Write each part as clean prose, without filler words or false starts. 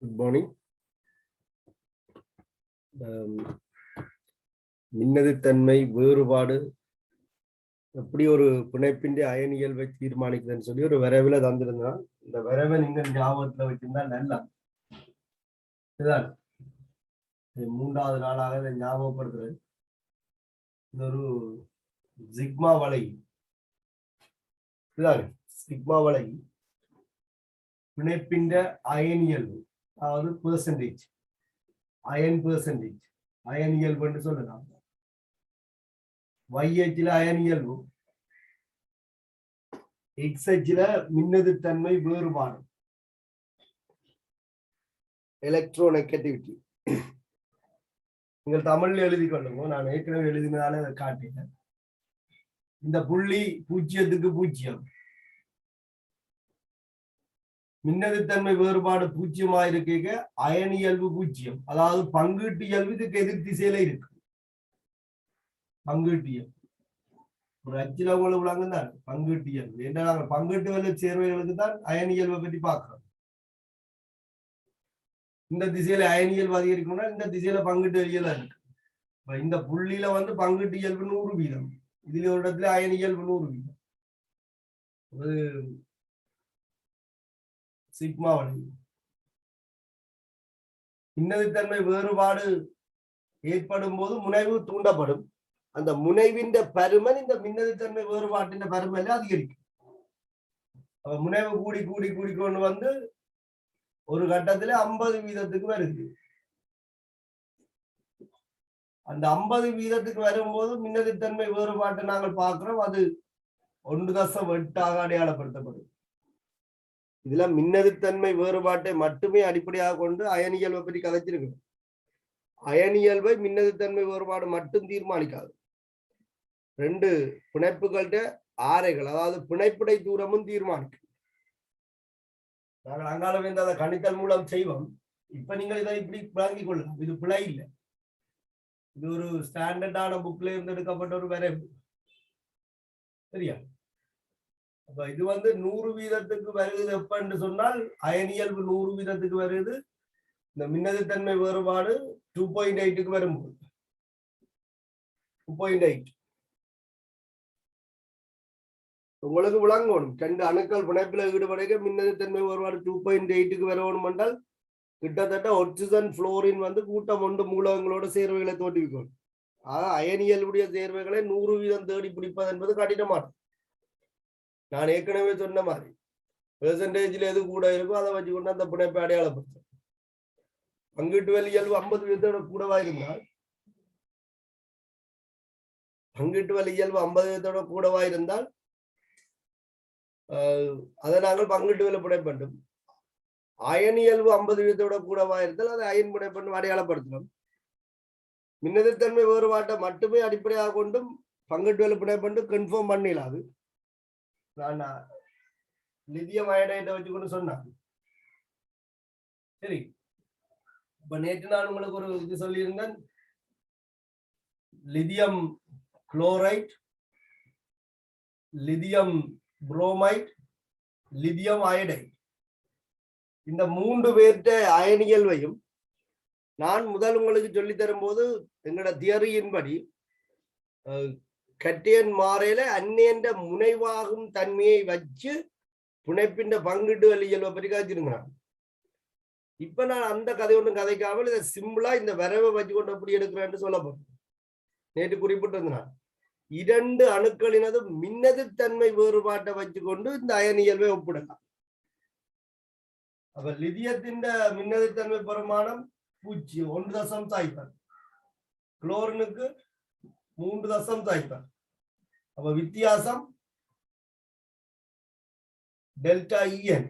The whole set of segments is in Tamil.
Good morning. மின்னதுத்தன்மை வேறுபாடு எப்படி ஒரு பிணைப்பின் அயனியல்பை தீர்மானிக்குதுன்னு சொல்லி ஒரு விரைவில் தந்திருந்தான். இந்த விரைவை நீங்க ஞாபகத்துல வச்சிருந்தா நல்லா. இதுதான் மூன்றாவது நாளாக இதை ஞாபகப்படுத்துறது. இது ஒரு சிக்மா வலை. இதுதான் சிக்மா வலை பிணைப்பின் அயனியல்பு, அதாவது பெர்சன்டேஜ், அயன் பெர்சன்டேஜ், அயனியல்பு சொல்லலாம். YH அயனியல்பு, XH மின்னதுத்தன்மை வேறுபாடு, எலக்ட்ரோநெகட்டிவிட்டி. நீங்கள் தமிழ்ல எழுதி கொள்ளுங்க, நான் ஏற்கனவே எழுதினதால அதை காட்டினேன். இந்த புள்ளி 0க்கு 0, மின்னதுத்தன்மை வேறுபாடு 0 இருக்க அயனியல்பு 0, அதாவது பங்கீட்டு இயல்பு இதுக்கு எதிர் திசையில இருக்கு. பங்கீட்டியல் ஒரு அச்சில உங்களுக்கு விளங்குதான் பங்கீட்டியல். ஏன்னா நாங்கள் பங்கீட்டு வல்ல சேர்வைகளுக்கு தான் அயனியல்பை பற்றி பார்க்கிறோம். இந்த திசையில அயனியல்பு அதிகரிக்கணும்னா இந்த திசையில பங்கீட்டு இயல்பு இருக்கு. இந்த புள்ளியில பங்கீட்டு இயல்பு 100%, இதுல ஒரு இடத்துல அயனியல்பு 100%. ஒரு சிக்மா வழி மின்னதுத்தன்மை வேறுபாடு ஏற்படும் போது முனைவு தூண்டப்படும். அந்த முனைவின் பருமன் இந்த மின்னதுத்தன்மை வேறுபாட்டின் பருமன் அதிகரிக்கும். முனைவு கூடி கூடி கூடி கொண்டு ஒரு கட்டத்துல 50% வருது. அந்த 50% வரும்போது மின்னதுத்தன்மை வேறுபாட்டை நாங்கள் பார்க்கிறோம். அது 1.8 அடையாளப்படுத்தப்படும். இதுல மின்னதுத்தன்மை வேறுபாட்டை மட்டுமே அடிப்படையாக கொண்டு அயனியல்பை பற்றி கதைச்சிருக்கணும். அயனியல்பை மின்னதுத்தன்மை வேறுபாடு மட்டும் தீர்மானிக்காது. 2 பிணைப்புகள்கிட்ட ஆரைகள், அதாவது பிணைப்புடை தூரமும் தீர்மானிக்கும். நாங்கள் அங்கால வந்து அதை கணித்தல் மூலம் செய்வோம். இப்ப நீங்கள் இதை இப்படி விளங்கிக் கொள்ளலாம். இது பிழை இல்லை. இது ஒரு ஸ்டாண்டர்டான புக்ல இருந்து எடுக்கப்பட்ட ஒரு வரைவு. சரியா? அப்ப இது 100% வருது எப்பன்னு சொன்னால் அயனியல்பு 100% வருது. இந்த மின்னதுத்தன்மை வேறுபாடு 2.8க்கு வரும்போது 2.8 உங்களுக்கு விளங்கணும். 2 அணுக்கள் பிணைப்பில் ஈடுபட மின்னதுத்தன்மை வேறுபாடு 2.8க்கு வரணும் என்றால் கிட்டத்தட்ட ஆக்சிஜன் புளோரின் கூட்டம் 1 மூலகங்களோட சேர்வைகளை தோற்றுவிக்கணும். அயனியல்புடைய சேர்வைகளை 100% தேடி பிடிப்பது என்பது கடினமானது. நான் ஏற்கனவே சொன்ன மாதிரி பெர்சன்டேஜ்ல எது கூட இருக்கோ அதை வச்சுக்கொண்டு அந்த பிணைப்பை அடையாளப்படுத்தும். பங்கீட்டு வலியல்பு 50% கூடவா இருந்தால், பங்கீட்டு வலியல்பு 50% கூடவா இருந்தால் அதை நாங்கள் பங்கீட்டு வலி பிணைப்பண்டும். அயனியல்பு 50% கூடவா இருந்தால் அதை அயன் பிணைப்பண்டும் அடையாளப்படுத்தணும். மின்னதுத்தன்மை வேறுபாட்டை மட்டுமே அடிப்படையாக கொண்டும் பங்கீட்டு வலி பிணைப்பண்டும் கன்ஃபார்ம் பண்ணிடலாது. நான் லிதியம் அயனைடை வச்சுக்கொண்டு சொன்னேன். சரி, இப்ப நேற்று நான் உங்களுக்கு ஒரு இது சொல்லியிருந்தேன். Lithium chloride, lithium bromide, lithium அயடைட், இந்த 3 பேர்ட்ட அயனியல்பையும் நான் முதல் உங்களுக்கு சொல்லி தரும் போது எங்களோட தியரியின்படி கட்டியன் மாறையில அந்நியன்ற முனைவாகும் தன்மையை வச்சு புனைப்பின் பங்கீட்டு வலியல்பை பற்றி காய்ச்சிருக்கிறான். இப்ப நான் அந்த கதை ஒன்றும் கதைக்காமல் இதை சிம்பிளா இந்த வரைவை வச்சு கொண்டு எப்படி எடுக்கிறேன்னு சொல்ல போறேன். நேற்று குறிப்பிட்டிருந்தான் 2 அணுக்களினது மின்னதுத்தன்மை வேறுபாட்டை வச்சுக்கொண்டு இந்த அயனியல்பை ஒப்பிடலாம். அப்ப லிதியத்தின் மின்னதுத்தன்மை பெருமானம் 0, 1.0, குளோரினுக்கு 3.0. அப்ப வித்தியாசம் டெல்டா EN.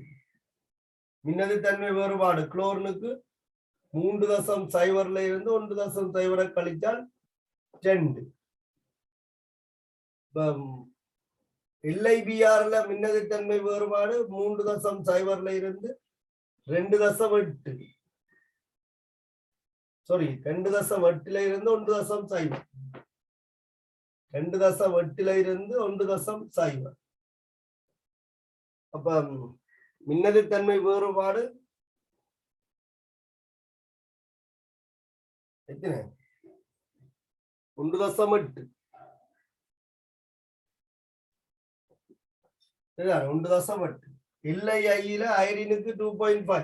மின்னதுத்தன்மை வேறுபாடு குளோரினுக்கு 3.0 இருந்து 1.0 கழிச்சால் 2. LIBRல மின்னதுத்தன்மை வேறுபாடு 3.0 இருந்து 2.8, சாரி 2.8 இருந்து 1.0, 2.8 இருந்து 1.0. அப்ப மின்னதுத்தன்மை வேறுபாடு எத்தனை 1.8 1.8 இல்லை ஐயில ஐரினுக்கு 2.5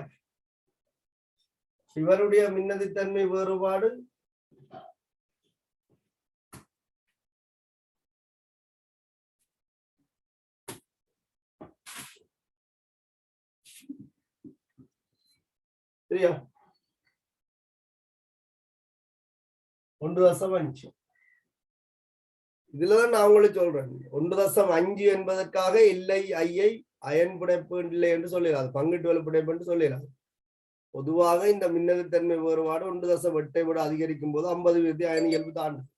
இவருடைய மின்னதித்தன்மை வேறுபாடு சரியா 1.5 இதுலதான் நான் உங்களுக்கு சொல்றேன் 1.5 என்பதற்காக இல்லை ஐயை அயன் பிணைப்பு இல்லை என்று சொல்லிடாது பங்கிட்டு வலுப்பிணைப்பு என்று சொல்லிடாது பொதுவாக இந்த மின்னதித்தன்மை வேறுபாடு 1.8 விட அதிகரிக்கும் போது 50 அயன் இயல்பு தாண்டும்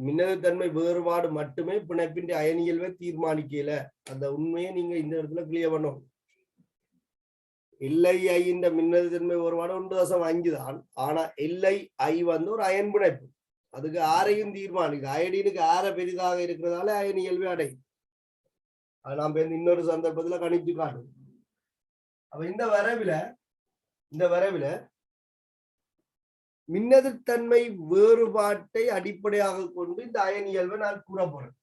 மின்னதித்தன்மை வேறுபாடு மட்டுமே பிணைப்பின் அயன் இயல்பை தீர்மானிக்கல அந்த உண்மையை நீங்க இந்த இடத்துல கிளியர் பண்ணணும் இல்லை ஐ இந்த மின்னதித்தன்மை வேறுபாடு 1.5 தான் ஆனா இல்லை ஐ வந்து ஒரு அயன் பிணைப்பு அதுக்கு ஆரையும் தீர்மானிக்கு அயடினுக்கு ஆரை பெரிதாக இருக்கிறதால அயன் இயல்பை அடையும் அது நாம் இன்னொரு சந்தர்ப்பத்துல கணிச்சு காட்டும் அப்ப இந்த வரைவில மின்னதித்தன்மை வேறுபாட்டை அடிப்படையாக கொண்டு இந்த அயன் இயல்பை நான் கூற போறேன்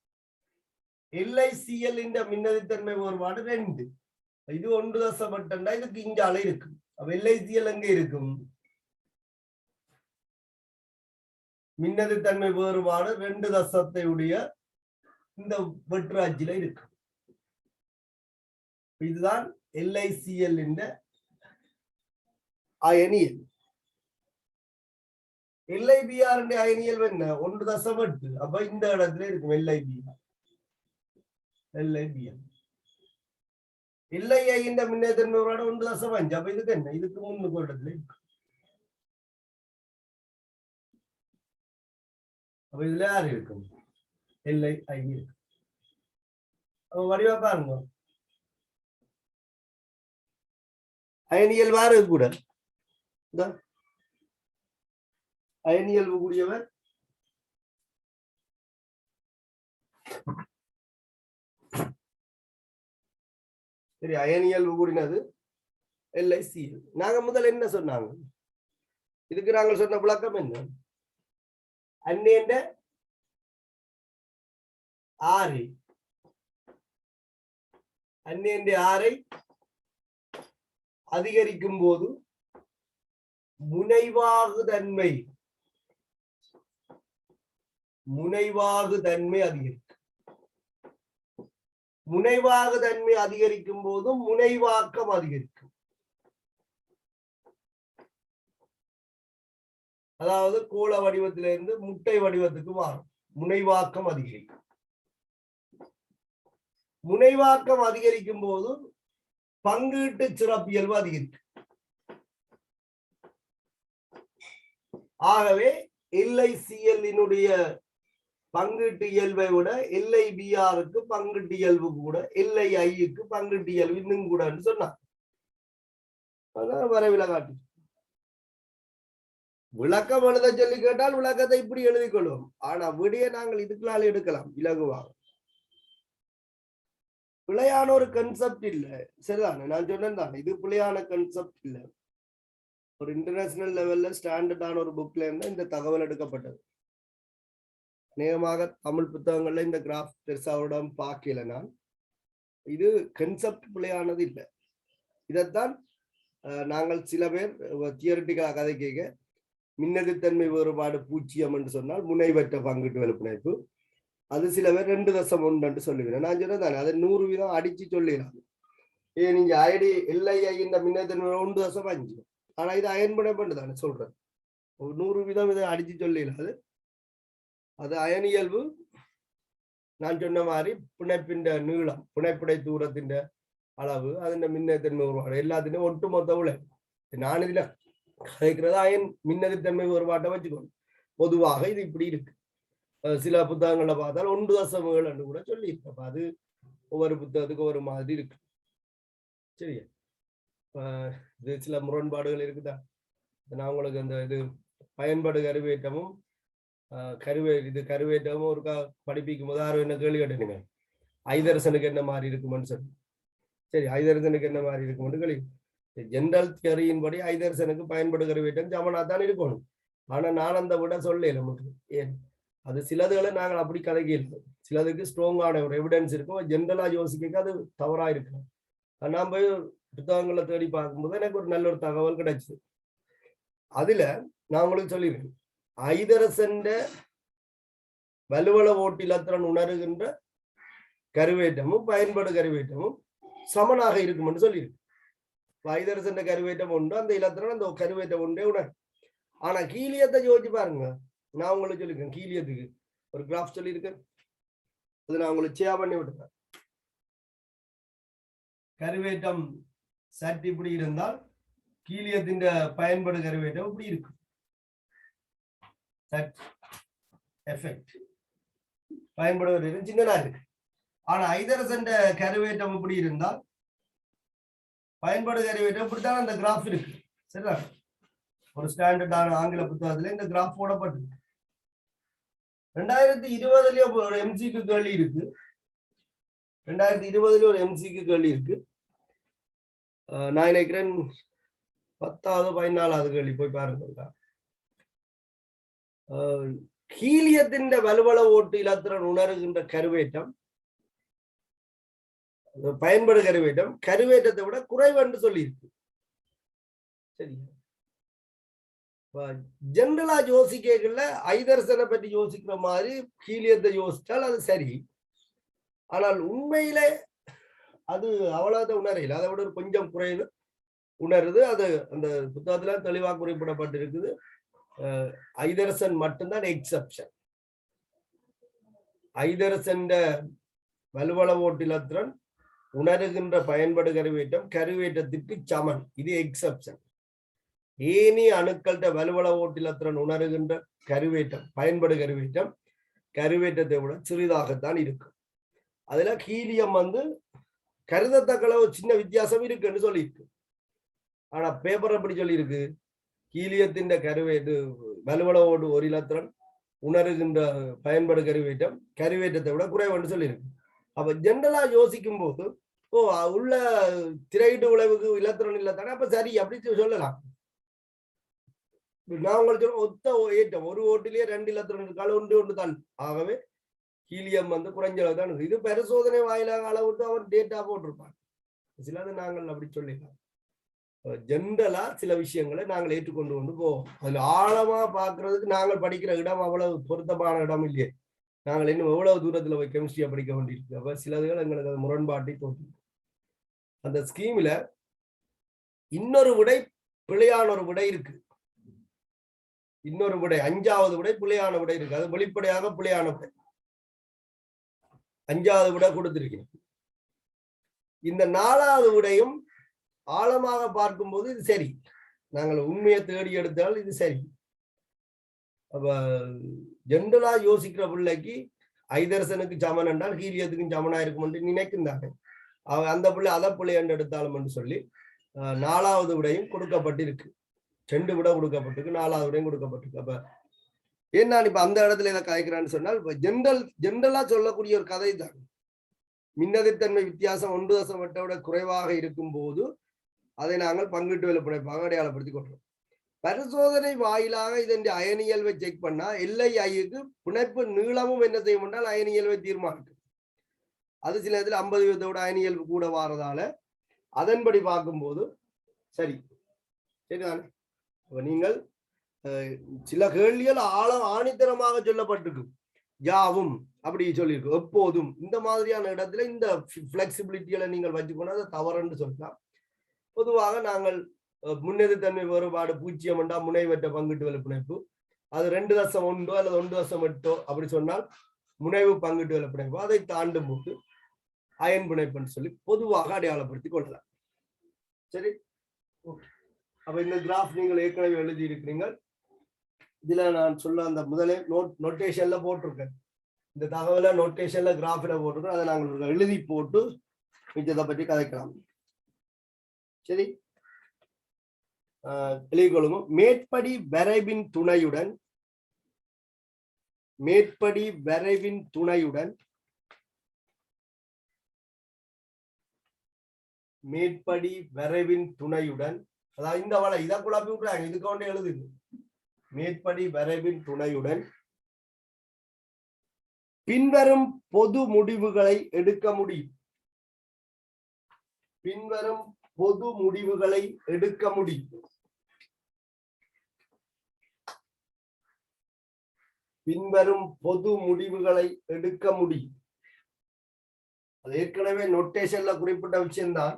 LiCl இந்த மின்னதித்தன்மை வேறுபாடு 2 இது 1.8 இதுக்கு இங்கால இருக்கும் அப்ப LiCl எங்க இருக்கும் மின்னதித்தன்மை வேறுபாடு 2 தசத்தை உடைய இந்த வெற்றாட்சியில இருக்கு இதுதான் LiCl இந்த அயனியல் LiBr அயனியல் என்ன 1.8 அப்ப இந்த இடத்துல இருக்கும் LiBr LiI இந்த மின்னதித்தன்மை வேறுபாடு 1.5 அப்ப இதுக்கு என்ன இதுக்கு முன்னுக்கு ஒரு இடத்துல இருக்கு அப்ப இதுல யாரு இருக்கும் LiI இருக்கு அப்ப வடிவா பாருங்க அயனியல் வாரு கூட அயனியல்பு கூடியவர் சரி அயனியல்பு கூடினது LiCl நாங்க முதல்ல என்ன சொன்னாங்க இதுக்கு நாங்கள் சொன்ன விளக்கம் என்ன அன்னேண்ட ஆரை அதிகரிக்கும் போது முனைவாகு தன்மை அதிகரிக்கும் முனைவாகு தன்மை அதிகரிக்கும் போதும் முனைவாக்கம் அதிகரிக்கும் அதாவது கோள வடிவத்திலிருந்து முட்டை வடிவத்துக்கு மாறும் முனைவாக்கம் அதிகரிக்கும் முனைவாக்கம் அதிகரிக்கும் போது பங்கீட்டு சிறப்பியல்பு அதிகரிக்கும் ஆகவே LiCl பங்கீட்டு இயல்பை விட LiBrக்கு பங்கீட்டு இயல்பு கூட LiIக்கு பங்கீட்டு இயல்பு இன்னும் கூட சொன்னார் அதான் வரைவில காட்டு விளக்கம் எழுத சொல்லி கேட்டால் விளக்கத்தை இப்படி எழுதிக் கொள்வோம் ஆனா விடைய நாங்கள் இதுக்குள்ளால எடுக்கலாம் இலகுவாக பிழையான ஒரு கன்செப்ட் இல்ல சரிதானே நான் சொன்னேன் தான் இது பிழையான கன்செப்ட் இல்ல ஒரு இன்டர்நேஷனல் லெவல்ல ஸ்டாண்டர்டான ஒரு புக்ல இருந்தா இந்த தகவல் எடுக்கப்பட்டது அநேகமாக தமிழ் புத்தகங்கள்ல இந்த கிராஃப் பெருசாவிடம் பார்க்கல நான் இது கன்செப்ட் பிழையானது இல்லை இதைத்தான் நாங்கள் சில பேர் தியரிட்டிக்கலாக கதை கேட்க மின்னதித்தன்மை வேறுபாடு 0 என்று சொன்னால் முனைவற்ற பங்கீட்டு வலுப்பிணைப்பு அது சில பேர் 2.1 என்று சொல்லுகிறேன் நான் சொன்னதானே அதை 100% அடிச்சு சொல்லிடலாம் நீங்க LiI இந்த மின்னதித்தன்மை 1.5 ஆனா இது அயன் பிணைப்பு தானே சொல்றேன் 100% இதை அடிச்சு சொல்லிடாது அது அயன் இயல்பு நான் சொன்ன மாதிரி பிணைப்பின் நீளம் பிணைப்பிடை தூரத்தின் அளவு அதின் மின்னதித்தன்மை வேறுபாடு எல்லாத்திനും ஒட்டுமொத்த உழைப்பு நான் இதுல கதைக்கிறது அயன் மின்னதித்தன்மை வேறுபாட்டை வச்சுக்கணும் பொதுவாக இது இப்படி இருக்கு சில புத்தகங்களை பார்த்தால் 1.7 என்று கூட சொல்லியிருப்ப அது ஒவ்வொரு புத்தகத்துக்கு ஒரு மாதிரி இருக்கு சரியா இது சில முரண்பாடுகள் இருக்குதா நான் உங்களுக்கு அந்த இது பயன்பாடு கருவேற்றமும் கருவேற்றமும் ஒரு படிப்பிக்கும் போது யாரும் என்ன கேள்வி கேட்டீங்க ஐதரசனுக்கு என்ன மாதிரி இருக்குமென்னு சொல்லி சரி ஐதரசனுக்கு என்ன மாதிரி இருக்குமென்னு கேள்வி ஜெனரல் தியரியின் படி ஐதரசனுக்கு பயன்படுகிற வீட்டம் சமனா தான் இருக்கணும். ஆனா நான் அந்த விட சொல்லல நமக்கு. ஏன் அது சிலதுகளை நாங்கள் அப்படி கதைக்க, சிலதுக்கு ஸ்ட்ராங்கான ஒரு எவிடன்ஸ் இருக்கும், ஜென்ரலா யோசிக்க அது தவறா இருக்கும். நான் போய் புத்தகங்களை தேடி பார்க்கும்போது எனக்கு ஒரு நல்ல ஒரு தகவல் கிடைச்சது. அதுல நான் உங்களுக்கு சொல்லியிருக்கேன், ஐதரசன் வலுவள ஓட்டிலத்திறன் உணர்கின்ற கருவேற்றமும் பயன்படு கருவேற்றமும் சமனாக இருக்கும் என்று சொல்லியிருக்கு. ஐதரசன் கருவேற்றம் உண்டு, அந்த இலத்திரன் அந்த கருவேற்றம் உண்டே உணர். ஆனா ஹீலியத்தை யோசிச்சு பாருங்க. நான் உங்களுக்கு சொல்லியிருக்கேன், ஹீலியத்துக்கு ஒரு கிராஃப் சொல்லியிருக்கேன், அது நான் உங்களுக்கு ஷேர் பண்ணி விட்டுறேன். கருவேற்றம் சற்று இப்படி இருந்தால் ஹீலியத்தின் பயன்படு கருவேற்றம் இப்படி இருக்கும். எஃபெக்ட் பயன்படுவது சின்னதா இருக்கு. ஆனா ஐதரசன் கருவேற்றம் இப்படி இருந்தால் பயன்படு கருவேற்றம் இப்படித்தான் அந்த கிராஃப் இருக்கு. சரிதா? ஒரு ஸ்டாண்டர்டான ஆங்கில புத்தகத்துல இந்த கிராஃப் போடப்பட்டிருக்கு. 2020 ஒரு எம்சிக்கு கேள்வி இருக்கு. 2020 ஒரு எம்சிக்கு கேள்வி இருக்கு. நான் நினைக்கிறேன் 10வது 14வது கேள்வி போய் பாருங்க. ஹீலியத்தின் வலுவள ஓட்டு இலத்திரன் உணர்கின்ற கருவேற்றம் பயன்படு கருவேற்றம் கருவேற்றத்தை விட குறைவு என்று சொல்லியிருக்கு. சரி, ஜெனரலா யோசிக்கல ஐதரசனை பற்றி யோசிக்கிற மாதிரி ஹீலியத்தை யோசிச்சால் அது சரி. ஆனால் உண்மையில அது அவ்வளவு உணரையில், அதை விட கொஞ்சம் குறைவு உணருது. அது அந்த புத்தகத்துல தெளிவாக குறிப்பிடப்பட்டிருக்குது. ஐதரசன் மட்டும்தான் எக்ஸப்ஷன். ஐதரசன் வலுவள ஓட்டிலத்திறன் உணர்கின்ற பயன்படு கருவேற்றம் கருவேற்றத்திற்கு சமன், இது எக்ஸப்ஷன். ஏனி அணுக்கள்கிட்ட வலுவள ஓட்டிலத்திறன் உணர்கின்ற கருவேற்றம் பயன்படு கருவேற்றம் கருவேற்றத்தை விட சிறிதாகத்தான் இருக்கும். அதுல ஹீலியம் கருதத்தக்க ஒரு சின்ன வித்தியாசம் இருக்குன்னு சொல்லியிருக்கு. ஆனா பேப்பர் எப்படி சொல்லியிருக்கு, ஹீலியத்தின் கருவேற்று வலுவள ஓடு ஒரு இலத்திரன் உணர்கின்ற பயன்படு கருவேற்றம் கருவேற்றத்தை விட குறைவுன்னு சொல்லியிருக்கு. அப்ப ஜெனரலா யோசிக்கும் போது உள்ள திரையிட்டு விளைவுக்கு இலத்திரன் இல்லத்தானே, அப்ப சரி அப்படி சொல்லலாம். நான் உங்களுக்கு ஒத்த ஏற்றம் ஒரு ஓட்டிலேயே 2 இலத்திரன் இருக்கால, ஒன்று தான். ஆகவே ஹீலியம் குறைஞ்சளவு தான். இது பரிசோதனை வாயிலாக அளவுட்டு அவர் டேட்டா போட்டிருப்பாங்க. சிலது நாங்கள் அப்படி சொல்லிடலாம். ஜென்ரலா சில விஷயங்களை நாங்கள் ஏற்றுக்கொண்டு கொண்டு போவோம். அதுல ஆழமா பாக்குறதுக்கு நாங்கள் படிக்கிற இடம் அவ்வளவு பொருத்தமான இடம் இல்லையே. நாங்கள் இன்னும் எவ்வளவு தூரத்துல போய் கெமிஸ்ட்ரியா படிக்க வேண்டியிருக்கு. அப்ப சிலதுகள் எங்களுக்கு அது முரண்பாட்டை தோற்று. அந்த ஸ்கீம்ல இன்னொரு விடை பிழையான ஒரு விடை இருக்கு. இன்னொரு விடை 5வது விடை பிழையான விடை இருக்கு. அது வெளிப்படையாக பிழையான விடை. 5வது விடை கொடுத்திருக்கேன். இந்த 4வது விடையும் ஆழமாக பார்க்கும்போது இது சரி. நாங்கள் உண்மையை தேடி எடுத்தால் இது சரி. அப்ப ஜென்ரலா யோசிக்கிற பிள்ளைக்கு ஐதரசனுக்கு சமன் என்றால் ஹீலியத்துக்கும் சமனா இருக்கும் என்று நினைக்கின்றாங்க. அந்த பிள்ளை அதை பிள்ளை என்று எடுத்தாலும் என்று சொல்லி 4வது விடையும் கொடுக்கப்பட்டிருக்கு. 2 விட கொடுக்கப்பட்டிருக்கு, 4வது விடையும் கொடுக்கப்பட்டிருக்கு. அப்ப ஏன் நான் இப்ப அந்த இடத்துல இதை கதைக்கிறேன்னு சொன்னால், இப்ப ஜென்ரலா சொல்லக்கூடிய ஒரு கதை தான். மின்னதிர்த்தன்மை வித்தியாசம் 1.8 விட குறைவாக இருக்கும் போது அதை நாங்கள் பங்கீட்டு வெளிப்படைப்பாக அடையாளப்படுத்திக் கொள்றோம். பரிசோதனை வாயிலாக இதன் அயனியல்வை செக் பண்ணா LI-க்கு பிணைப்பு நீளமும் என்ன செய்யும் என்றால் அயனியல்வை தீர்மானிக்கும். அது சில இடத்துல 50 அயனியல்வு கூட வாரதால அதன்படி பார்க்கும்போது சரி சரிதானே. நீங்கள் சில கேள்விகள் ஆணித்தரமாக சொல்லப்பட்டிருக்கு. யாவும் அப்படி சொல்லியிருக்கு, எப்போதும் இந்த மாதிரியான இடத்துல இந்த பிளெக்சிபிலிட்டிகளை நீங்கள் வச்சுக்கொண்டு அதை தவறுன்னு சொல்லலாம். பொதுவாக நாங்கள் முன்னெதிர்த்தன்மை வேறுபாடு 0 முனைவற்ற பங்கீட்டு வெளிப்பிணைப்பு, அது 2.1 அல்லது 1.8 அப்படி சொன்னால் முனைவு பங்கீட்டு வெளிப்பிணைப்பு, அதை தாண்டும் போது அயன் பிணைப்புன்னு சொல்லி பொதுவாக அடையாளப்படுத்திக் கொள்ளலாம். சரி, அப்ப இந்த கிராஃப் நீங்கள் ஏற்கனவே எழுதி இருக்கிறீங்க. இதுல நான் சொல்ல அந்த முதலே நோட்டேஷன்ல போட்டிருக்கேன். இந்த தகவலை நோட்டேஷன்ல கிராஃப்ல போட்டிருக்கேன். அதை நாங்கள் எழுதி போட்டு மிச்சத்தை பற்றி கதைக்கலாம். சரி, எழுதிக்கொள்ளுங்க. மேற்படி வரைவின் துணையுடன் மேற்படி வரைவின் துணையுடன், அதாவது இந்த வளை இதை குழப்பி விட்டுறாங்க, இதுக்கு கொண்டு எழுதுது. மேற்படி வரைவின் துணையுடன் பின்வரும் பொது முடிவுகளை எடுக்க முடியும். பின்வரும் பொது முடிவுகளை எடுக்க முடியும். பின்வரும் பொது முடிவுகளை எடுக்க முடியும். அது ஏற்கனவே நோட்டேஷன்ல குறிப்பிட்ட விஷயம்தான்.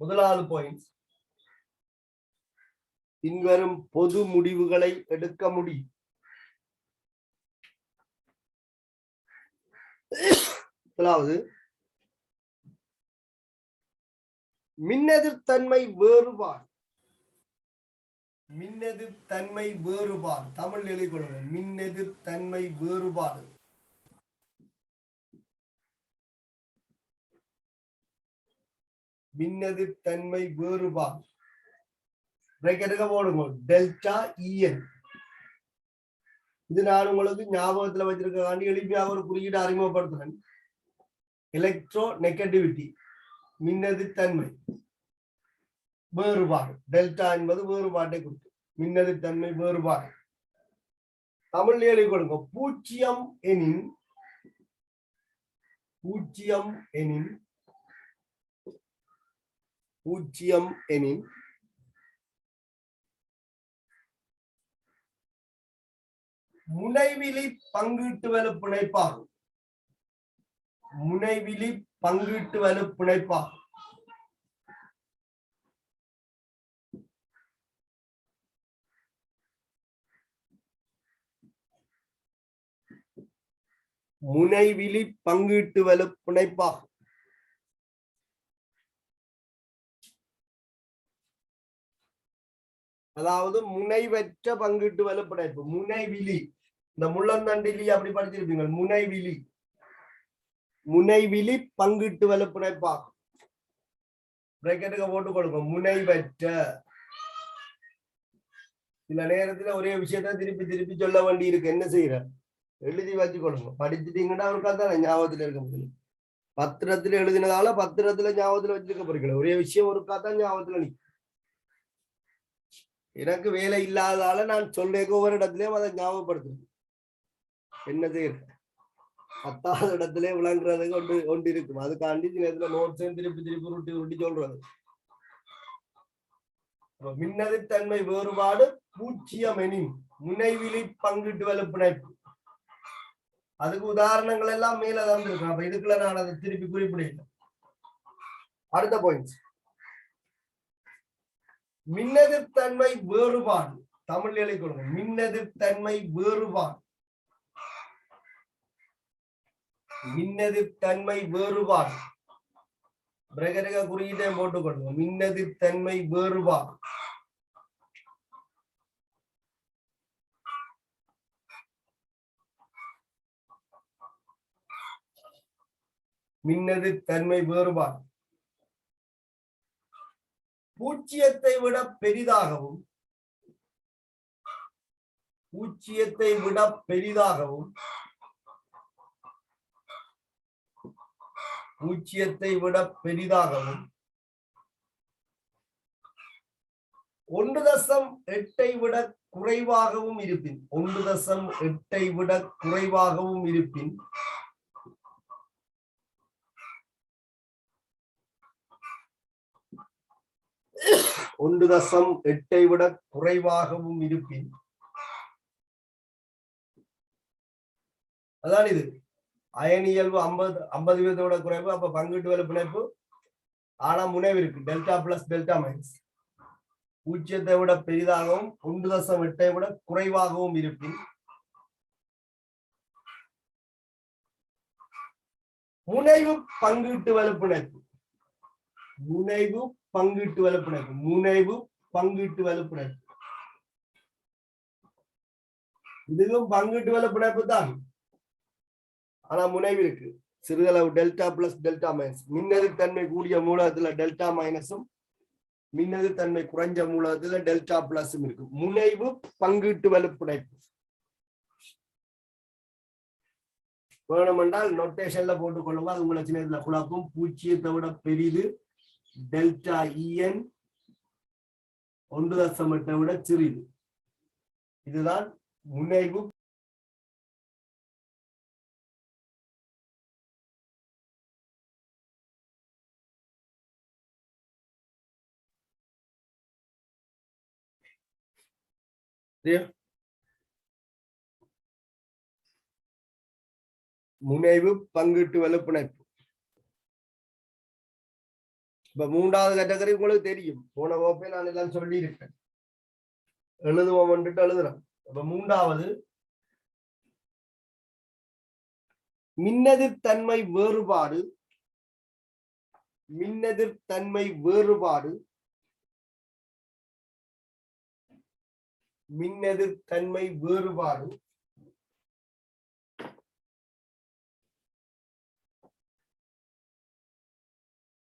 முதலாவது பாயிண்ட், பின்வரும் பொது முடிவுகளை எடுக்க முடியும். முதலாவது, மின்னெதிர்த்தன்மை வேறுபாடு. மின்னெதிர்த்தன்மை வேறுபாடு தமிழ் எழுதிக்கொள்ளுங்க. மின்னெதிர்த்தன்மை வேறுபாடு. மின்னெதிர்த்தன்மை வேறுபாடு பிரேக்கெட்டுக்கு போடுங்க. டெல்டா இஎன். இது நான் உங்களுக்கு ஞாபகத்துல வச்சிருக்காண்டி எளிமையாக ஒரு குறியீடு அறிமுகப்படுத்துறேன். எலக்ட்ரோ நெகட்டிவிட்டி, மின்னெதிர்த்தன்மை வேறுபாடு. டெல்டா என்பது வேறுபாட்டை குறிக்கும். மின்னெதிர்த்தன்மை வேறுபாடு தமிழ் எழுதி கொடுங்க. பூஜ்ஜியம் எனின், பூஜ்ஜியம் எனின், பூஜ்ஜியம் எனின் முனைவிலி பங்கீட்டு வலு பிணைப்பாகும். முனைவிலி பங்கீட்டு வலு பிணைப்பாகும். முனைவிலி பங்கீட்டு வலு பிணைப்பாகும். அதாவது முனைவற்ற பங்கீட்டு வலு பிணைப்பு. முனைவிலி, இந்த முள்ளந்தண்டிலி அப்படி படிச்சிருப்பீங்க. முனைவிலி, முனைவிலி பங்கீட்டு வலு பிணைப்பாகும். பிரேக்கெட்டுக்கு போட்டு கொடுக்கும். முனைவற்ற. சில நேரத்துல ஒரே விஷயத்த திருப்பி திருப்பி சொல்ல வேண்டி இருக்கு. என்ன செய்யற, எழுதி வச்சு கொடுங்க. படிச்சுட்டீங்கன்னா அவருக்கு தான் ஞாபகத்துல இருக்க முடியும். பத்திரத்துல எழுதினதால பத்திரத்துல ஞாபகத்துல வச்சிருக்க போறீங்களா, ஒரே விஷயம் ஒருக்கா தான் ஞாபகத்துல நிற்கும். எனக்கு வேலை இல்லாததால நான் சொல்றேன், ஒவ்வொரு இடத்துலயும் அதை ஞாபகப்படுத்துறேன். என்ன செய்யற, 10வது இடத்துல விளங்குறது ஒன்று இருக்கும். அதுக்காண்டி சில நோட்ஸையும் திருப்பி திருப்பி உருட்டி உருட்டி சொல்றது. மின்னதிர்த்தன்மை வேறுபாடு பூஜ்ஜியம் எனின் முனைவிலி பங்கீட்டு வலு பிணைப்பு. அதுக்கு உதாரணங்கள் எல்லாம் மேல தான் இருக்கும். அப்ப இதுக்குள்ள நான் அதை திருப்பி குறிப்பிடல. அடுத்த பாயிண்ட், மின்னெதிர்த்தன்மை வேறுபாடு தமிழ் எழுதி கொடுங்க. மின்னெதிர்த்தன்மை வேறுபாடு. மின்னெதிர்த்தன்மை வேறுபாடு பிரகரக குறியீட்டை போட்டுக் கொள்ளுங்க. மின்னெதிர்த்தன்மை வேறுபாடு. மின்னெதிர்த்தன்மை வேறுபாடு பூஜ்ஜியத்தை விட பெரிதாகவும், பூஜ்ஜியத்தை விட பெரிதாகவும், பூஜ்ஜியத்தை விட பெரிதாகவும் 1.8 விட குறைவாகவும் இருப்பின், 1.8 விட குறைவாகவும் இருப்பின் 1.8 விட குறைவாகவும் இருப்பின், அதான் இது அயனியல்பு 50% விட குறைவு. அப்ப பங்கீட்டு வலு பிணைப்பு. ஆனா முனைவு இருக்கு, டெல்டா பிளஸ் டெல்டா மைனஸ். பூஜ்ஜியத்தை விட பெரிதாகவும் 1.8 விட குறைவாகவும் இருப்பின் முனைவு பங்கீட்டு வலு பிணைப்பு. முனைவு பங்கீட்டு வலு பிணைப்பு. முனைவு பங்கீட்டு வலு பிணைப்பு. இதுவும் பங்கீட்டு வலு பிணைப்பு தான். ஆனா முனைவு இருக்கு சிறிதளவு டெல்டா பிளஸ் டெல்டா மைனஸ். மின்னெதிர்த்தன்மை கூடிய மூலத்துல டெல்டா மைனஸும், மின்னெதிர்த்தன்மை குறைஞ்ச மூலத்துல டெல்டா பிளஸும் இருக்கு. முனைவு பங்கீட்டு வலு பிணைப்பு. வேணுமென்றால் நோட்டேஷன்ல போட்டுக் கொள்ளுங்க. அது உங்களை சின்ன குழப்பம். பூஜ்ஜியத்தை விட பெரிது டெல்டா இஎன் 1.8 விட சிறிது. இதுதான் முனைவு. முனைவு பங்கீட்டு வலுப்பிணைப்பு. இப்ப மூன்றாவது கேட்டகரி உங்களுக்கு தெரியும். போன வகுப்பை நான் எல்லாம் சொல்லி இருக்கேன். எழுதுவோம் வந்துட்டு எழுதுறோம். அப்ப மூன்றாவது மின்னெதிர்த்தன்மை வேறுபாடு. மின்னெதிர்த்தன்மை வேறுபாடு. மின்னெதிர்த்தன்மை வேறுபாடு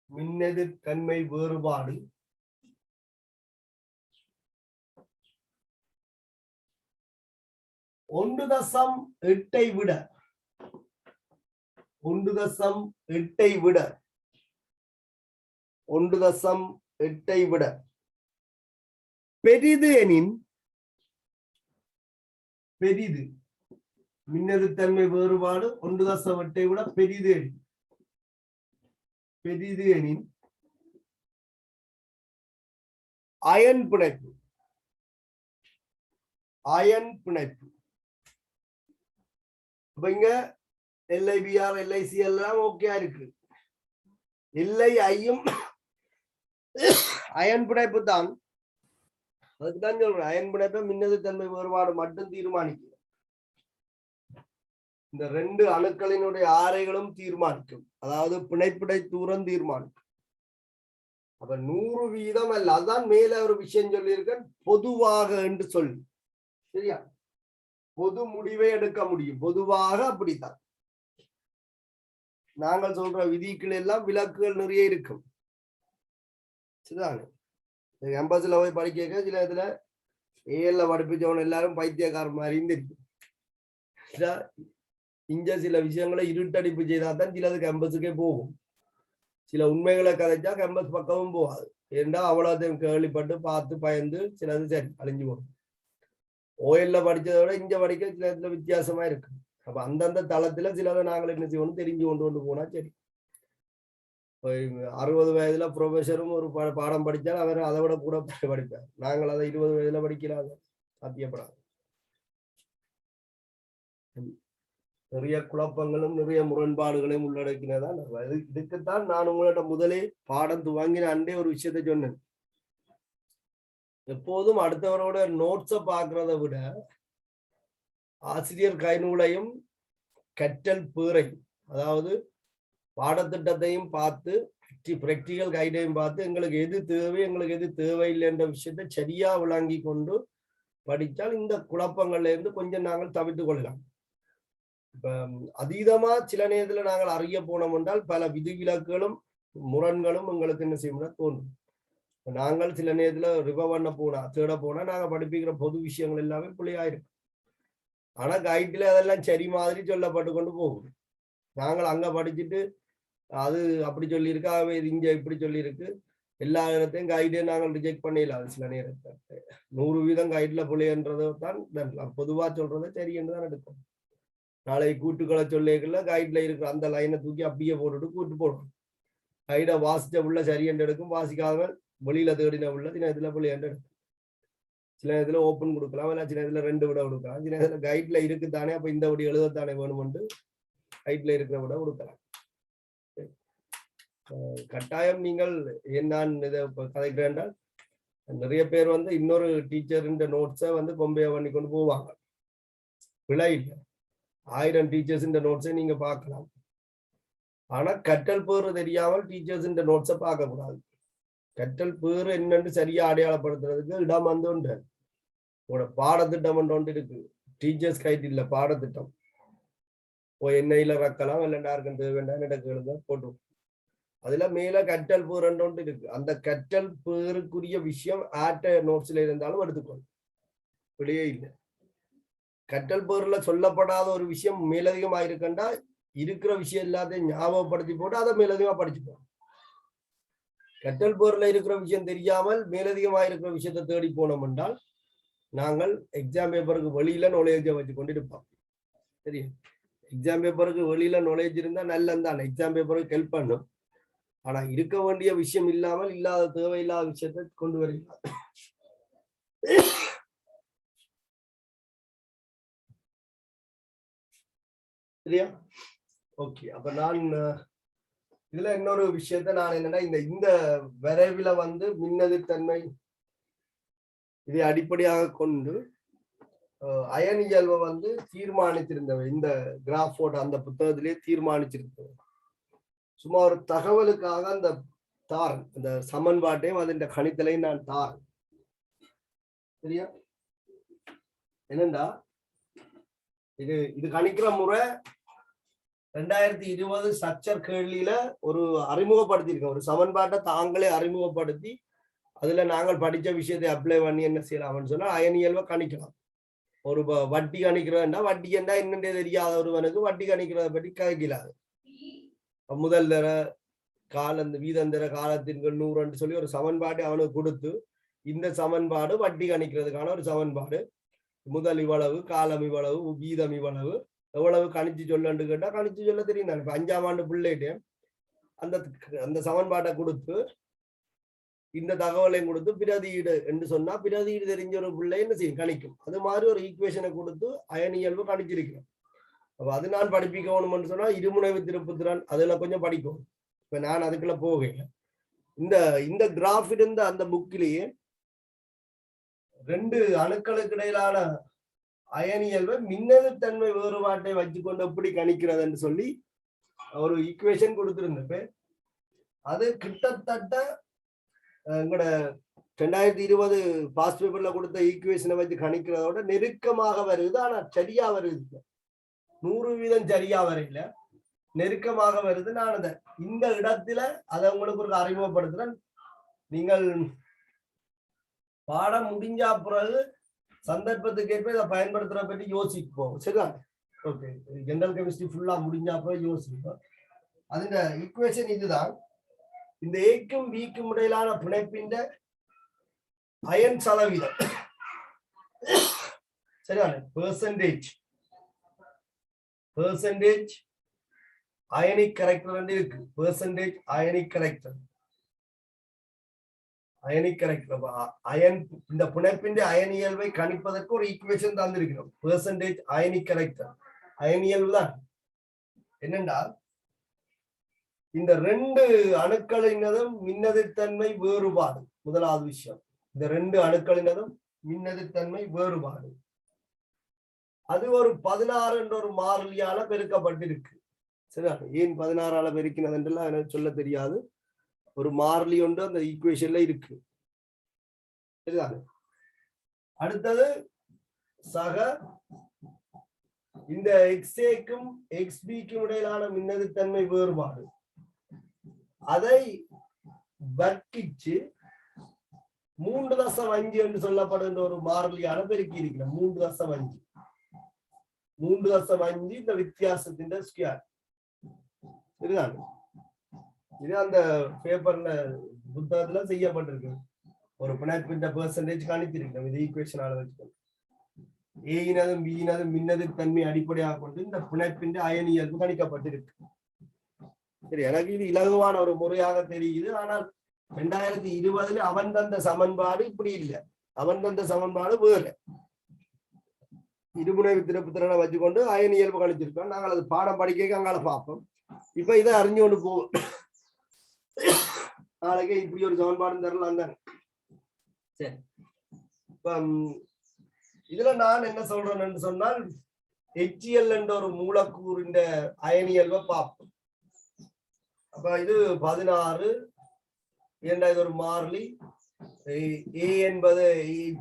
மின்னெதிர்த்தன்மை வேறுபாடு 1.8 விட 1.8 விட 1.8 விட பெரிது எனின், பெரிது மின்னெதிர்த்தன்மை வேறுபாடு 1.8 விட பெரிது எனின், பெரிது எனின் அயன் பிணைப்பு. அயன் பிணைப்பு. இங்க LIBR LIC எல்லாம் ஓகே இருக்கு. LIIயும் அயன் பிணைப்பு தான். அதுக்குதான் சொல்றேன், அயன் பிணைப்பை மின்னெதிர்த்தன்மை வேறுபாடு மட்டும் தீர்மானிக்கும். இந்த ரெண்டு அணுக்களினுடைய ஆரைகளும் தீர்மானிக்கும். அதாவது பிணைப்பிடை தூரம் தீர்மானிக்கும். அப்ப 100% அல்ல. அதான் மேல ஒரு விஷயம் சொல்லியிருக்கேன், பொதுவாக என்று சொல்லி. சரியா? பொது முடிவை எடுக்க முடியும். பொதுவாக அப்படித்தான். நாங்கள் சொல்ற விதிகள் எல்லாம் விலக்குகள் நிறைய இருக்கும். சரிதானே? கேம்பஸ்ல போய் படிக்க சில இதுல ஏஎல்ல படிப்பிச்சவன் எல்லாரும் பைத்தியக்கார மாதிரி இருக்கும். இங்க சில விஷயங்களை இருட்டடிப்பு செய்தாதான் சிலது கேம்பஸுக்கே போகும். சில உண்மைகளை கதைச்சா கேம்பஸ் பக்கமும் போகாது. ஏண்டா அவ்வளோத்தையும் கேள்விப்பட்டு பார்த்து பயந்து சிலது சரி அழிஞ்சு போகும். ஓஎல்ல படிச்சதை விட இங்க படிக்க சில இடத்துல வித்தியாசமா இருக்கு. அப்ப அந்தந்த தளத்துல சிலதை நாங்கள் என்ன செய்யணும் தெரிஞ்சு கொண்டு போனா சரி. 60 வயதுல ப்ரொஃபஸரும் ஒரு பாடம் படிச்சால் அவர் அதை விட கூட படிப்பார். நாங்கள் அதை 20 வயதுல படிக்கிறாங்க. சாத்தியப்படாது. நிறைய குழப்பங்களும் நிறைய முரண்பாடுகளையும் உள்ளடக்கினதான். இதுக்குத்தான் நான் உங்கள்ட்ட முதலே பாடம் துவங்கின அண்டே ஒரு விஷயத்தை சொன்னேன். எப்போதும் அடுத்தவரோட நோட்ஸை பார்க்கறத விட ஆசிரியர் கைநூலையும் கற்றல் பேரையும், அதாவது பாடத்திட்டத்தையும் பார்த்து பிராக்டிகல் கைடையும் பார்த்து எங்களுக்கு எது தேவை எங்களுக்கு எது தேவையில்லை என்ற விஷயத்தை சரியா விளங்கி கொண்டு படித்தால் இந்த குழப்பங்கள்ல இருந்து கொஞ்சம் நாங்கள் தவிர்த்து கொள்ளலாம். இப்ப அதீதமா சில நேரத்துல நாங்கள் அறிய போனோம் என்றால் பல விதிவிலக்குகளும் முரண்களும் எங்களுக்கு என்ன செய்யணும்னா தோன்றும். நாங்கள் சில நேரத்துல ரிவர் பண்ண போனா தேட போனா நாங்க படிப்பிக்கிற பொது விஷயங்கள் எல்லாமே பிள்ளையாயிருக்கும். ஆனா கைட்ல அதெல்லாம் சரி மாதிரி சொல்லப்பட்டு கொண்டு போகும். நாங்கள் அங்க படிச்சுட்டு அது அப்படி சொல்லியிருக்கு, இது இங்க இப்படி சொல்லியிருக்கு, எல்லா இடத்தையும் கைடே நாங்கள் ரிஜெக்ட் பண்ணிடலாம். சில நேரத்தை 100% கைட்ல பிள்ளைன்றதை தான் பொதுவா சொல்றதை சரி என்று தான் எடுக்கும். நாளை கூட்டுக்களை சொல்லிக்கல கைட்ல இருக்கிற அந்த லைனை தூக்கி அப்படியே போட்டுட்டு கூட்டு போடுவோம். கைடை வாசிச்ச உள்ள சரி என்று எடுக்கும், வாசிக்காத வெளியில தேடின உள்ள சில இதுல பிள்ளை என்று எடுக்கும். சில இதுல ஓப்பன் கொடுக்கலாம், இல்லை சில இதுல 2 விட கொடுக்கலாம். சில இதுல கைட்ல இருக்குத்தானே, அப்ப இந்த விட எழுதத்தானே வேணும்னு கைட்ல இருக்கிற விட கொடுக்கலாம். கட்டாயம் நீங்கள் நான் இதை கதைக்கிறேன் என்றால் நிறைய பேர் இன்னொரு டீச்சர் இந்த நோட்ஸை கொம்பையா பண்ணி கொண்டு போவாங்க. பிழை இல்லை. 1000 டீச்சர்ஸ் இந்த நோட்ஸை நீங்க பார்க்கலாம். ஆனா கற்றல் பேரு தெரியாமல் டீச்சர்ஸ் இந்த நோட்ஸை பார்க்க கூடாது. கற்றல் பேரு என்னன்னு சரியா அடையாளப்படுத்துறதுக்கு இடம் உண்டு. பாடத்திட்டம் ஒன்று இருக்கு. டீச்சர்ஸ் கைட் இல்ல, பாடத்திட்டம். எண்ணெயில ரக்கலாம் இல்லைண்டாருக்கும் தேவைண்டான்னு எனக்கு எழுத போட்டு அதுல மேல கற்றல் பேர் ஒன்று இருக்கு. அந்த கற்றல் பேருக்குரிய விஷயம் ஆட்ட நோட்ஸ்ல இருந்தாலும் எடுத்துக்கணும். வெளியே இல்லை. கற்றல் பேர்ல சொல்லப்படாத ஒரு விஷயம் மேலதிகமா இருக்கண்டா இருக்கிற விஷயம் எல்லாத்தையும் ஞாபகப்படுத்தி போட்டு அதை மேலதிகமா படிச்சுப்போம். கற்றல் போர்ல இருக்கிற விஷயம் தெரியாமல் மேலதிகமா இருக்கிற விஷயத்தை தேடி போனோம் என்றால் நாங்கள் எக்ஸாம் பேப்பருக்கு வெளியில நாலேஜை வச்சு கொண்டு இருப்போம். சரி, எக்ஸாம் பேப்பருக்கு வெளியில நாலேஜ் இருந்தா நல்லந்தான், எக்ஸாம் பேப்பருக்கு ஹெல்ப் பண்ணும். ஆனா இருக்க வேண்டிய விஷயம் இல்லாமல் இல்லாத தேவையில்லாத விஷயத்தை கொண்டு வருகிறார். சரியா? ஓகே. அப்ப நான் இதுல இன்னொரு விஷயத்த நான் என்னன்னா இந்த விரைவில் வந்து மின்னதிர்த்தன்மை இதை அடிப்படையாக கொண்டு அயன் இயல்பை வந்து தீர்மானித்திருந்தவை. இந்த கிராஃபோட அந்த புத்தகத்திலேயே தீர்மானிச்சிருந்தது. சும்மா ஒரு தகவலுக்காக அந்த தாரன் அந்த சமன்பாட்டையும் அதன் கணித்தலையும் நான் தாரன். சரியா? என்னண்டா இது கணிக்கிற முறை 2020 ஸ்ட்ரக்சர் கேள்வியில ஒரு அறிமுகப்படுத்தியிருக்கோம். ஒரு சமன்பாட்டை தாங்களே அறிமுகப்படுத்தி அதுல நாங்கள் படிச்ச விஷயத்தை அப்ளை பண்ணி என்ன செய்யலாம்னு சொன்னா அயன் இயல்பை கணிக்கலாம். ஒரு வட்டி கணிக்கிறதா வட்டி என்ன என்னென்ன தெரியாத ஒருவனுக்கு வட்டி கணிக்கிறத பற்றி கேட்கலாது. முதல் தர காலம் வீதந்தர காலத்தின் 100 சொல்லி ஒரு சமன்பாடு அவனுக்கு கொடுத்து இந்த சமன்பாடு வட்டி கணிக்கிறதுக்கான ஒரு சமன்பாடு, முதல் இவ்வளவு, காலம் இவ்வளவு, வீதம் இவ்வளவு, எவ்வளவு கணிச்சு சொல்லு கேட்டா கணிச்சு சொல்ல தெரியும் தானே. இப்ப 5ஆம் ஆண்டு பிள்ளைகிட்ட அந்த அந்த சமன்பாட்டை கொடுத்து இந்த தகவலையும் கொடுத்து பிரதியீடு என்று சொன்னா பிரதியீடு தெரிஞ்ச ஒரு பிள்ளை என்ன செய்யும், கணிக்கும். அது மாதிரி ஒரு ஈக்குவேஷனை கொடுத்து அயன் இயல்பு கணிச்சிருக்கிறோம். அப்ப அது நான் படிப்பிக்கணும்னு சொன்னா இருமுனைவு திருப்புத்திறன் அதுல கொஞ்சம் படிக்கணும். இப்ப நான் அதுக்குள்ள போகல. இந்த கிராஃப் இருந்த அந்த புக்கிலேயே 2 அணுக்களுக்கு இடையிலான அயன் இயல்பை மின்னணுத்தன்மை வேறுபாட்டை வச்சுக்கொண்டு எப்படி கணிக்கிறது என்று சொல்லி ஒரு ஈக்குவேஷன் கொடுத்திருந்தப்ப அது கிட்டத்தட்ட எங்கட 2020 பாஸ்ட் பேப்பர்ல கொடுத்த ஈக்குவேஷனை வச்சு கணிக்கிறதோட நெருக்கமாக வருது. ஆனா சரியா வருது, 100% சரியா வரையில, நெருக்கமாக வருது. நான் அதை இந்த இடத்துல அதை உங்களுக்கு ஒரு அறிமுகப்படுத்துறேன். நீங்கள் பாடம் முடிஞ்சா பிறகு சந்தர்ப்பத்துக்கு ஏற்ப இதை பயன்படுத்துற பற்றி யோசிப்போம். சரிதான்? ஓகே, ஜெனரல் கெமிஸ்ட்ரி ஃபுல்லா முடிஞ்சா பிறகு யோசிப்போம். அதுல ஈக்குவேஷன் இதுதான். இந்த ஏக்கும் பிக்கும் இடையிலான பிணைப்பின் அயன் சதவீதம், சரியான பெர்சன்டேஜ் அயனிக் கரெக்டர் இருக்கு. பெர்சன்டேஜ் அயனிக் கரெக்டர் அயன் இந்த பிணைப்பின் அயன் இயல்பை கணிப்பதற்கு ஒரு ஈக்குவேஷன் தந்திருக்கிறோம். பெர்சன்டேஜ் அயனிக் கரெக்டர் அயன் இயல்பு தான். என்னென்றா இந்த 2 அணுக்களினதும் மின்னதிர்த்தன்மை வேறுபாடு. முதலாவது விஷயம், இந்த 2 அணுக்களினதும் மின்னதிர்த்தன்மை வேறுபாடு அது ஒரு 16 என்ற ஒரு மாறிலியால பெருக்கப்பட்டிருக்கு. சரியா? ஏன் 16ஆல பெருக்கினது என்றெல்லாம் எனக்கு சொல்ல தெரியாது. ஒரு மாறிலி ஒன்று அந்த ஈக்குவேஷன்ல இருக்கு. சரிதான்? அடுத்தது சக இந்த எக்ஸ்ஏக்கும் எக்ஸ்பிக்கும் இடையிலான மின்னதிர்த்தன்மை வேறுபாடு அதை வர்க்கிச்சு 3.5 என்று சொல்லப்படுகின்ற ஒரு மாறிலியான பெருக்கி இருக்கிறோம். 3.5 இந்த வித்தியாசத்தின் ஸ்கொயர். இதுதான் இது அந்த பேப்பர்ல புத்தகத்துல செய்யப்பட்டிருக்கு. ஒரு பிணைப்பின் பெர்சன்டேஜ் கணித்திருக்கிறோம். இது ஈக்குவேஷனால வச்சுக்கணும். ஏயினதும் பியினதும் மின்னதிர்த்தன்மை அடிப்படையாக கொண்டு இந்த பிணைப்பின் அயன் இயல்பு கணிக்கப்பட்டிருக்கு. சரி, எனக்கு இது இலகுவான ஒரு முறையாக தெரியுது. ஆனால் 2020 அவன் தந்த சமன்பாடு இப்படி இல்லை. அவன் தந்த சமன்பாடு வேறு. இருமுனைவு திருப்புத்திறனை வச்சுக்கொண்டு அயன் இயல்பு கணிச்சிருக்கோம். நாங்கள் அது பாடம் படிக்க அங்கால பார்ப்போம். இப்ப இதை அறிஞ்சு கொண்டு போவோம். நாளைக்கு இப்படி ஒரு சமன்பாடு தரலாம் தானே. சரி, இப்ப இதுல நான் என்ன சொல்றேன்னு சொன்னால் HCl என்ற ஒரு மூலக்கூறின் அயன் இயல்பை பார்ப்போம். அப்ப இது 16 ஏண்டா இது ஒரு மாறிலி. A என்பது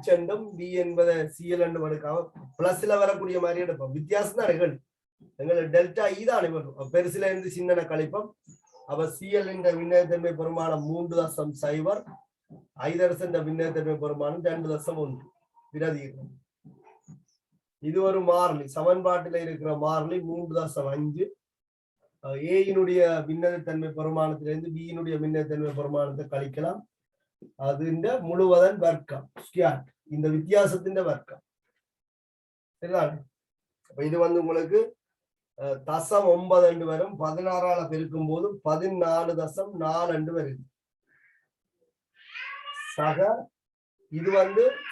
H என்றும் B என்பது Cl என்றும் எடுக்காம பிளஸ்ல வரக்கூடிய மாதிரி எடுப்போம். வித்தியாசம் தான் நிகழ். எங்களுக்கு டெல்டா தான் வரும். பெருசுல இருந்து சின்ன கழிப்போம். அப்ப Cl என்ற மின்னழுத்தன்மை பெருமானம் 3.0, ஐதரசன் என்ற மின்னழுத்தன்மை பெருமானம் 2.1 பிரதியிடும். இது ஒரு மாறிலி, சமன்பாட்டில இருக்கிற மாறிலி 3.5. ஏயினுடைய மின்னணுத்தன்மை பெருமானத்திலிருந்து பியினுடைய மின்னணுத்தன்மை பெருமானத்தை கழிக்கலாம். அது இந்த முழுவதன் வர்க்கம் ஸ்கியாட், இந்த வித்தியாசத்தின் வர்க்கம். சரிதான். இது உங்களுக்கு 0.9 வரும். 16ஆல பெருக்கும் போது 14.4 வருது. சக இது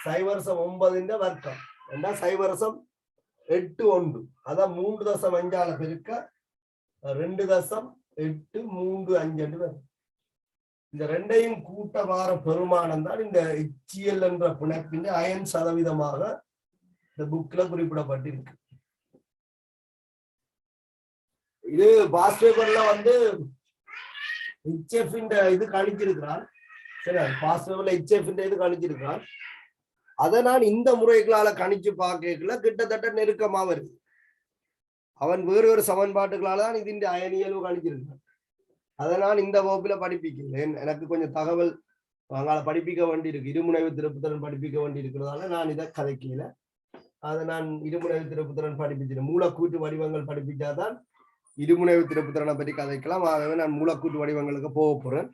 0.9 வர்க்கம். 0.81. அதான் 3.5ஆல பெருக்க 2.835 வரும். இந்த ரெண்டையும் கூட்ட வார பெருமானம் தான் இந்த HCl என்ற பிணைப்பின் அயன் சதவீதமாக இந்த புக்ல குறிப்பிடப்பட்டிருக்கு. இது பாஸ் பேப்பர்ல HF இது கணிச்சிருக்கிறான். சரி, பாஸ் பேப்பர்ல HF இது கணிச்சிருக்கிறான். அதை நான் இந்த முறைகளால கணிச்சு பார்க்கல கிட்டத்தட்ட நெருக்கமா வருது. அவன் வேறு ஒரு சமன்பாட்டுகளால தான் இது இந்த அயனியல்வு கணிச்சிருக்கான். அதை நான் இந்த வகுப்புல படிப்பிக்கிறேன். எனக்கு கொஞ்சம் தகவல் அங்கால படிப்பிக்க வேண்டி இருக்கு. இருமுனைவு திருப்புத்திறன் படிப்பிக்க வேண்டி இருக்கிறதால நான் இதை கதைக்கல. அதை நான் இருமுனைவு திருப்புத்திறன் படிப்பிச்சிருக்கேன். மூலக்கூற்று வடிவங்கள் படிப்பிச்சாதான் இருமுனைவு திருப்புத்திறனை பற்றி கதைக்கலாம். ஆகவே நான் மூலக்கூற்று வடிவங்களுக்கு போக போறேன்.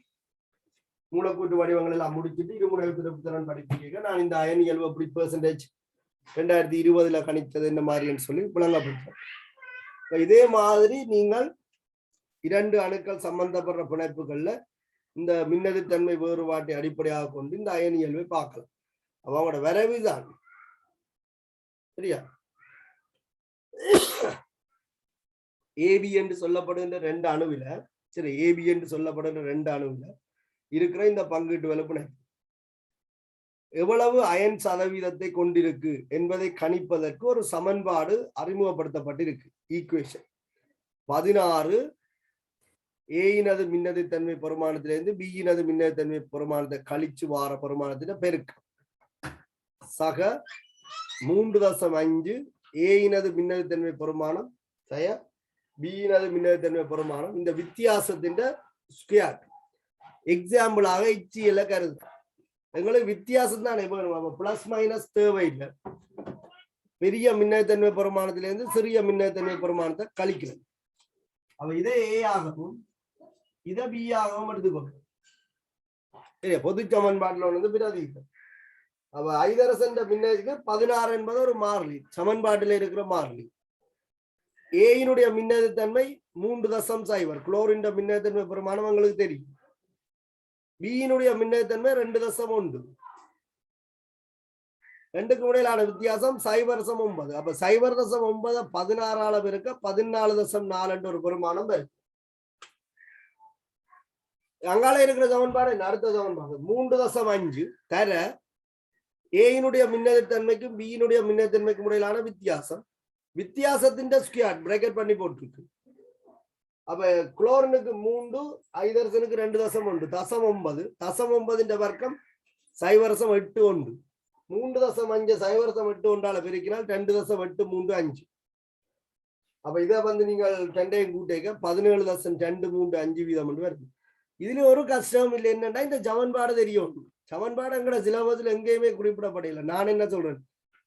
மூலக்கூற்று வடிவங்கள் எல்லாம் முடிச்சுட்டு இருமுனைவு திருப்புத்திறன் படிப்பிக்க நான் இந்த அயனியல்வு எப்படி பெர்சன்டேஜ் 2020 கணித்தது என்ன மாதிரின்னு சொல்லி விளங்கப்படுத்தேன். இதே மாதிரி நீங்கள் 2 அணுக்கள் சம்பந்தப்படுற பிணைப்புகள்ல இந்த மின்னணுத்தன்மை வேறுபாட்டை அடிப்படையாக கொண்டு இந்த அயனியல்வை பார்க்கலாம். அவங்களோட வரைவுதான். சரியா? ஏபி என்று சொல்லப்படுகின்ற 2 அணுவில, சரி, ஏபி என்று சொல்லப்படுகின்ற 2 அணுவில இருக்கிற இந்த பங்கீட்டு வலுப்பிணைப்பு எவ்வளவு அயன் சதவீதத்தை கொண்டிருக்கு என்பதை கணிப்பதற்கு ஒரு சமன்பாடு அறிமுகப்படுத்தப்பட்டிருக்கு. ஈக்குவேஷன் 16 ஏயினது மின்னணுத்தன்மை பெருமானத்திலிருந்து பியினது மின்னணுத்தன்மை பெருமானத்தை கழிச்சு வார பெருமானத்தின பெருக்கம் சக 3.5 ஏயினது மின்னணுத்தன்மை பெருமானம் சய பியினது மின்னணுத்தன்மை பெருமானம். இந்த வித்தியாசத்தின் ஸ்கொயர் எக்ஸாம்பிளாக HCl கருது. எங்களுக்கு வித்தியாசம் தான் பிளஸ் மைனஸ் தேவையில்லை. பெரிய மின்னணுத்தன்மை பெருமானத்திலிருந்து சிறிய மின்னணுத்தன்மை பெருமானத்தை கழிக்கிறது. அவ இதை ஏ ஆகவும் இதை பி ஆகவும் எடுத்துக்கொள்ளும். பொது சமன்பாட்டில் பிரதிகள் அவ ஐதரசன் மின்னதுக்கு 16 என்பது ஒரு மாறிலி, சமன்பாட்டில் இருக்கிற மாறிலி. ஏயினுடைய மின்னணுத்தன்மை 3.0. குளோரின் மின்னணுத்தன்மை பெருமானம் உங்களுக்கு தெரியும். பியினுடைய மின்னணுத்தன்மை 2.1. ரெண்டுக்கு இடையிலான வித்தியாசம் 0.9. அப்ப 0.9 16ஆல பெருக்க 14.4 ஒரு பெருமானம் இருக்கு. அங்கால இருக்கிற சமன்பாடு அடுத்த சமன்பாடு 3.5 தர ஏயினுடைய மின்னணுத்தன்மைக்கும் பியினுடைய மின்னணுத்தன்மைக்கும் இடையிலான வித்தியாசத்தின் ஸ்கொயர் பிராக்கெட் பண்ணி போட்டிருக்கு. அப்ப குளோரினுக்கு 3, ஐதரசனுக்கு 2.1. 0.9 வர்க்கம் 0.81. 3.5 0.81ஆல பெருக்கினால் 2.835. அப்ப இதை நீங்கள் 2ஐயும் கூட்டேக்க 17.235 வீதம் வருது. இதுல ஒரு கஷ்டம் இல்லை. என்னன்னா இந்த சமன்பாடு தெரியும். சமன்பாடு எங்கட சிலபஸ்ல எங்கேயுமே குறிப்பிடப்படல. நான் என்ன சொல்றேன்,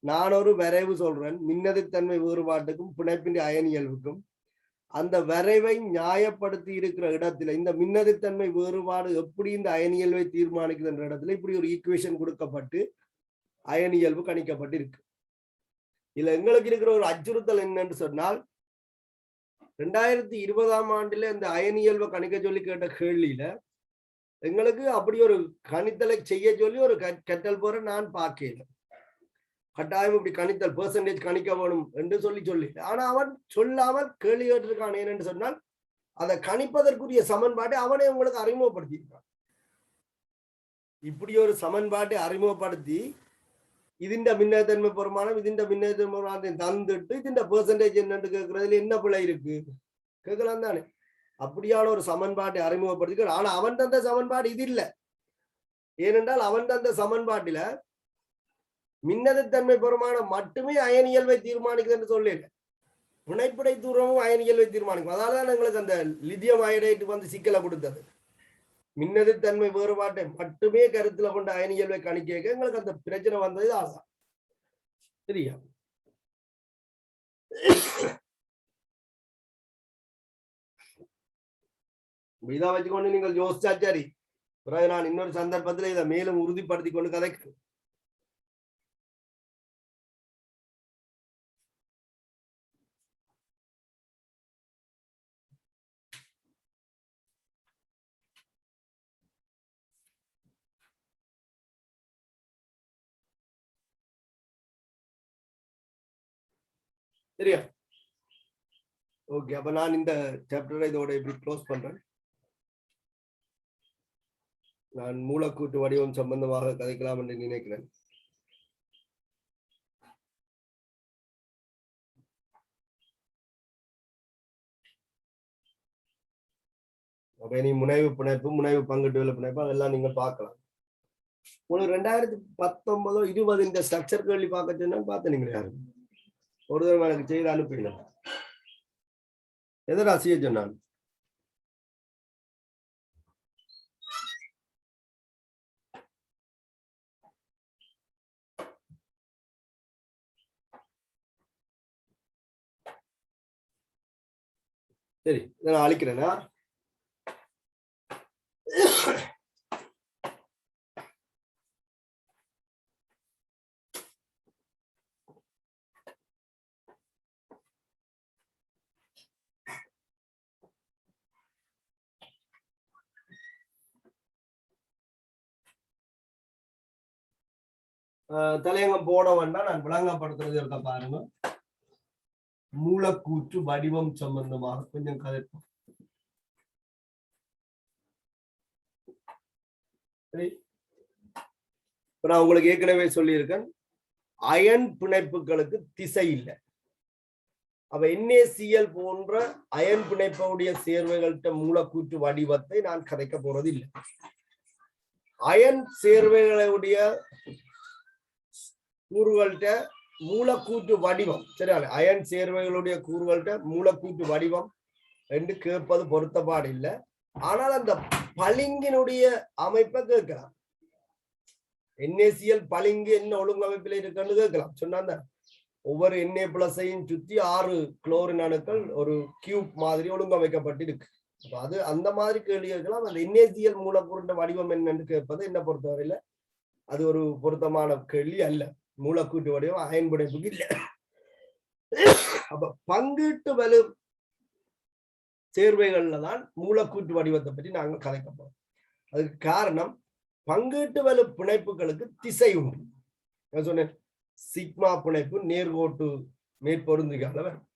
நான் ஒரு வரைவு சொல்றேன். மின்னணுத்தன்மை வேறுபாட்டுக்கும் பிணைப்பின் அயனியல்வுக்கும் அந்த வரைவை நியாயப்படுத்தி இருக்கிற இடத்துல இந்த மின்னணுத்தன்மை வேறுபாடு எப்படி இந்த அயனியல்வை தீர்மானிக்குதுன்ற இடத்துல இப்படி ஒரு ஈக்குவேஷன் கொடுக்கப்பட்டு அயனியல்வு கணிக்கப்பட்டு இருக்கு. இதுல எங்களுக்கு இருக்கிற ஒரு அச்சுறுத்தல் என்னன்னு சொன்னால், 2020ஆம் ஆண்டுல இந்த அயனியல்வை கணிக்க சொல்லி கேட்ட கேள்வியில எங்களுக்கு அப்படி ஒரு கணித்தலை செய்ய சொல்லி ஒரு கட்டல் போற நான் பார்க்கல. கட்டாயம் இப்படி கணித்தல் பெர்சன்டேஜ் கணிக்க வேணும் என்று சொல்லி ஆனா அவன் சொல்லாமல் கேள்வி கேட்டிருக்கான். ஏனென்று சொன்னால் அதை கணிப்பதற்குரிய சமன்பாட்டை அவனே உங்களுக்கு அறிமுகப்படுத்தியிருக்கான். இப்படி ஒரு சமன்பாட்டை அறிமுகப்படுத்தி ഇതിന്റെ மின்னணுத்தன்மை பெருமானம் ഇതിന്റെ மின்னணுத்தன்மை பெருமானத்தை தந்துட்டு ഇതിന്റെ பெர்சன்டேஜ் என்னன்னு கேட்கறதுல என்ன பிழை இருக்கு கேட்கலாம் தானே. அப்படியான ஒரு சமன்பாட்டை அறிமுகப்படுத்தி, ஆனா அவன் தந்த சமன்பாடு இது இல்லை. ஏனென்றால் அவன் தந்த சமன்பாட்டில மின்னணுத்தன்மை பெருமானம் மட்டுமே அயனியல்வை தீர்மானிக்குது என்று சொல்லல, பிணைப்பிடை தூரமும் அயனியல்வை தீர்மானிக்கும். அதனாலதான் எங்களுக்கு அந்த லித்தியம் அயனைட்டு சிக்கலை கொடுத்தது. மின்னணுத்தன்மை வேறுபாட்டை மட்டுமே கருத்துல கொண்ட அயனியல்வை கணிக்க எங்களுக்கு அந்த பிரச்சனை வந்தது. ஆசான் சரியா? இதை வச்சுக்கொண்டு நீங்கள் யோசிச்சா சரி. பிறகு நான் இன்னொரு சந்தர்ப்பத்தில் இதை மேலும் உறுதிப்படுத்தி கொண்டு கதைக்கிறேன். சரியா? ஓகே, அப்ப நான் இந்த சாப்டரை இதோட இப்படி க்ளோஸ் பண்றேன். நான் மூலக்கூட்டு வடிவம் சம்பந்தமாக கதைக்கலாம் என்று நினைக்கிறேன். அப்ப இனி முனைவு பிணைப்பு, முனைவு பங்கிட்டு பிணைப்பு அதெல்லாம் நீங்க பார்க்கலாம். உங்களுக்கு 2019 20 இந்த ஸ்ட்ரக்சர் கேள்வி பார்க்க சொன்னா பார்த்து நீங்க யாரு ஒரு தடவை எனக்கு செய்து அனுப்பிங்க. எதனா செய்ய சொன்னான்? சரி, நான் அழிக்கிறேன்னா தலையங்கம் போட வேண்டாம். நான் விளங்கப்படுத்துறது இருக்க பாருங்க. மூலக்கூற்று வடிவம் சம்பந்தமாக கொஞ்சம் கதைப்போம். நான் உங்களுக்கு ஏற்கனவே சொல்லியிருக்கேன், அயன் பிணைப்புகளுக்கு திசை இல்லை. அப்ப NaCl போன்ற அயன் பிணைப்புடைய சேர்வைகள்கிட்ட மூலக்கூற்று வடிவத்தை நான் கதைக்க போறது இல்லை. அயன் சேர்வைகளுடைய கூறுகள்கிட்ட மூலக்கூற்று வடிவம், சரியா? அயன் சேர்வைகளுடைய கூறுகள்கிட்ட மூலக்கூற்று வடிவம் என்று கேட்பது பொருத்தப்பாடு இல்லை. ஆனால் அந்த பளிங்கினுடைய அமைப்பை கேட்கலாம். NaCl பளிங்கு என்ன ஒழுங்கமைப்பில் இருக்குன்னு கேட்கலாம். சொன்னா ஒவ்வொரு Na+ஐயும் சுற்றி 6 குளோரின் அணுக்கள் ஒரு கியூப் மாதிரி ஒழுங்கமைக்கப்பட்டிருக்கு. அது அந்த மாதிரி கேள்வி இருக்கலாம். அந்த NaCl மூலக்கூறு வடிவம் என்னன்னு கேட்பது என்ன பொறுத்தவரையில அது ஒரு பொருத்தமான கேள்வி அல்ல. மூலக்கூட்டு வடிவம் அயன் பிணைப்புக்கு இல்லை. அப்ப பங்கீட்டு வலு சேர்வைகள்ல தான் மூலக்கூட்டு வடிவத்தை பற்றி நாங்கள் கதைக்க போறோம். அதுக்கு காரணம், பங்கீட்டு வலு பிணைப்புகளுக்கு திசை உண்டு. நான் சொன்னேன், சிக்மா பிணைப்பு நேர்கோட்டு மேற்பொருந்துகால வரும்.